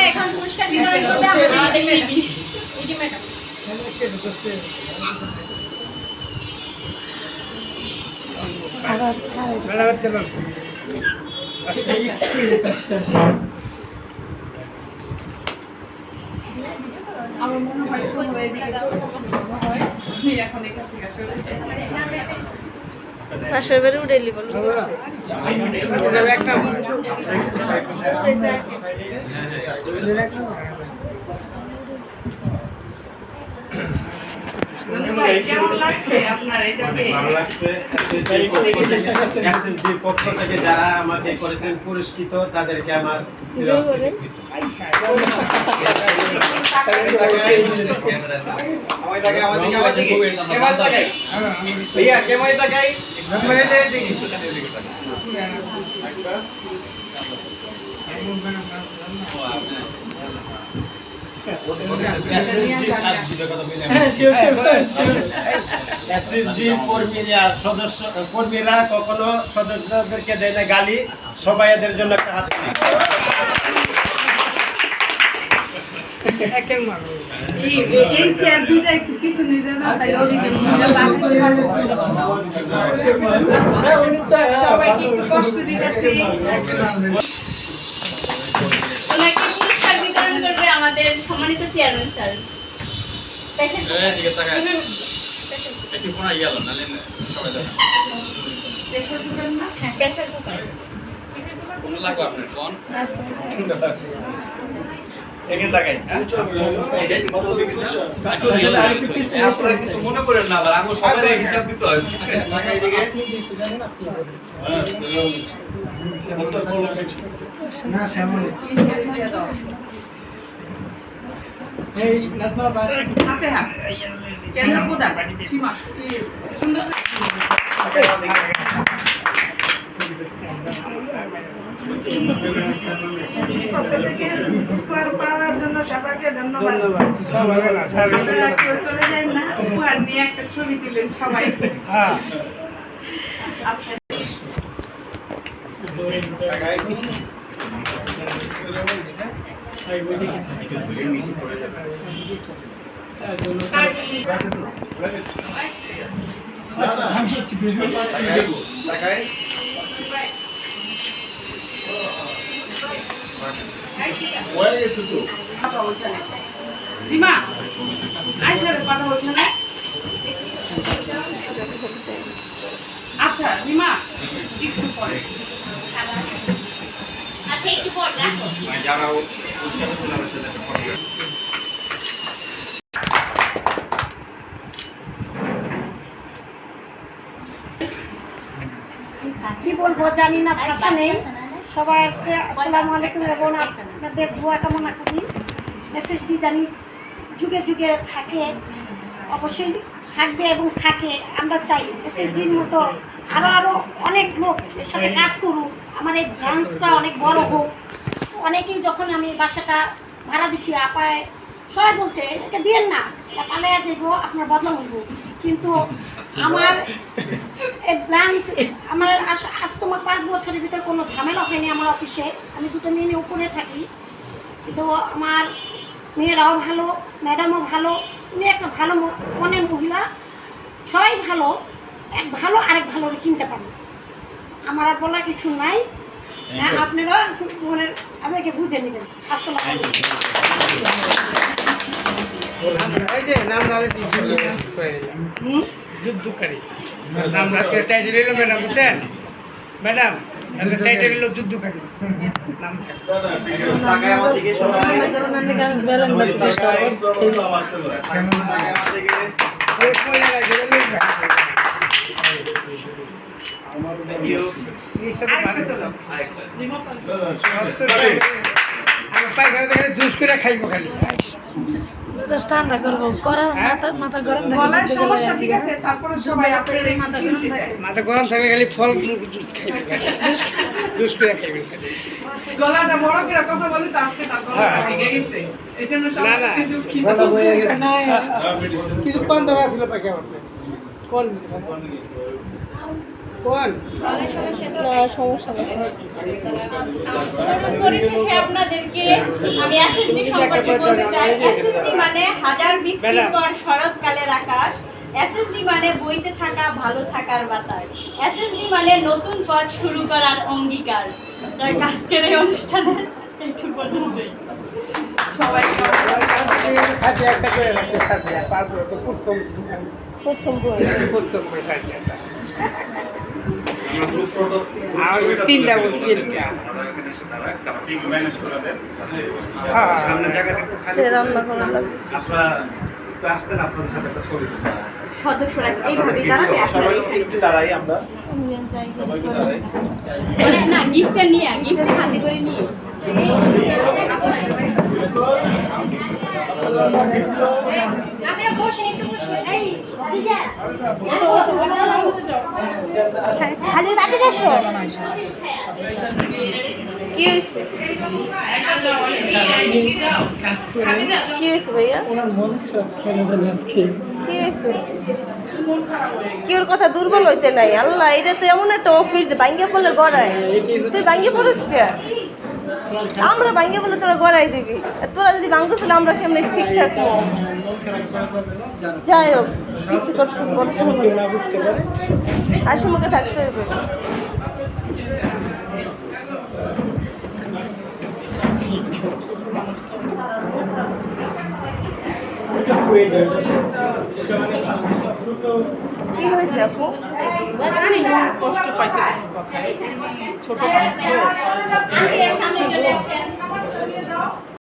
এখন পুরস্কার বিতরণ করবে আমাদের ম্যাডাম। আমার মনে হয় তোমরা এদিকে এখন এখান থেকে পাশের বাড়ি উড়েলি বলো কেমন লাগছে আপনার এটাকে? ভালো লাগছে। এসএসডির পক্ষ থেকে যারা আমাকে করেছেন পুরস্কৃত তাদেরকে আমার কর্মীরা কখনো সদস্যদেরকে দেয় না গালি, সবাই এদের জন্য একটা হাত এই চেয়ার দুইটা একটু পিছনে দেন না, তাই সবাইকে একটু কষ্ট দিতেছি। ওনাকে পুরস্কার বিতরণ করবে আমাদের সম্মানিত চেয়ারম্যান স্যার। একটু কোনা গেল নালে সবাই দেখেন প্রেসার কুকার না, হ্যাঁ প্রেসার কুকার কোন লাগবে আপনার কোন সেকেন্ড তাকাই। আপনারা কিছু মনে করেন না, আর আমি সবাই হিসাব দিতে হয় তাকাই দিকে না সামনে এই নাজমা বাস হাতে হাত কেন্দ্র প্রধান সীমা সুন্দর পাওয়ার জন্য সবাইকে ধন্যবাদ। আপনারা কেউ চলে যায় না, উপহার নিয়ে একটা ছবি দিলেন সবাই। আচ্ছা রিমা আইসার কথা বলছো না? আচ্ছা রিমা একটু পরে, আচ্ছা একটু পর রাখো যারা কি বলবো জানি না, ভাষা নেই। সবাইকে আসসালামু আলাইকুম এবং আপনাদের দোয়া কামনা করি। এসএসডি জানি যুগে যুগে থাকে, অবশ্যই থাকবে এবং থাকে। আমরা চাই এসএসডির মতো আরও অনেক লোক এর সাথে কাজ করুক, আমার এই ব্রাঞ্চটা অনেক বড় হোক। অনেকেই যখন আমি বাসাটা ভাড়া দিছি আপায় সবাই বলছে একে দিয়েন না, পালাইয়া যাইব, আপনার বদলাম হইব। কিন্তু আমার এই ব্রাঞ্চ আমার আজ তোমার 5 বছরের ভিতরে কোনো ঝামেলা হয়নি আমার অফিসে। আমি দুটো মেয়ে নিয়ে উপরে থাকি, কিন্তু আমার মেয়েরাও ভালো, ম্যাডামও ভালো, উনি একটা ভালো মনের মহিলা, সবাই ভালো। এক ভালো আরেক ভালো চিনতে পারি। আমার আর বলার কিছু নাই, আপনারা মনের আমাকে বুঝে নেবেন। আসসালামু আলাইকুম। যুদ্ধকারী নাম রাখে টাইটেল এলো ম্যাডাম, বুঝছেন ম্যাডাম? টাইটেল এলো যুদ্ধকারী নাম। জুস করে খাইব খালি, ঠান্ডা করবো, মাথা গরম মাথা গরম থাকলে খালি ফল জুস করে খাইবে। গলাটা বড় করে কথা বলি তো আজকে, কিছু কম দেওয়া ছিল পাখি আমার কোন কোন সমস্যা নেই। পরিশেষে আপনাদেরকে আমি এসএসডি সম্পর্কে বলতে চাই। এসএসডি মানে হাজার বৃষ্টির পর শরৎকালের আকাশ। এসএসডি মানে বইতে থাকা ভালো থাকার বাতাস। এসএসডি মানে নতুন পথ শুরু করার অঙ্গীকার। তার আজকের এই অনুষ্ঠানে একটু পর্যন্তই। সাথে একটা করে রাখছে সাথে, তারপরে তো প্রথম বই সাথে একটা। আর তিনটা বই তিনটা। রান্না করা লাগবে। সদস্যরা এইভাবে দাঁড়াবে। না গিফটটা নিয়ে গিফট হাতে করে নিয়ে আপনারা বসেন একটু বসেন। খালি রাতে যাচ্ছো কি হয়েছে কি হয়েছে ভাইয়া? কি হয়েছে? কি ওর কথা দুর্বল হইতে নাই? আল্লাহ, এটা তো এমন একটা অফিস যে ভাঙ্গে পড়লে গড়ায়। তুই ভাঙ্গে পড়িস কে? আমরা ভাঙ্গে বলে তোরা গড়াই দিবি। আর তোরা যদি ভাঙ্গে ফেলে আমরা কেমনি ঠিক থাকবো? যাই হোক, কিছু করতে বলতে হবে, হাসি মুখে থাকতে হবে। কি হয়েছে আপু? কষ্ট পাইছে কোনো কথায় ছোট মানুষ তো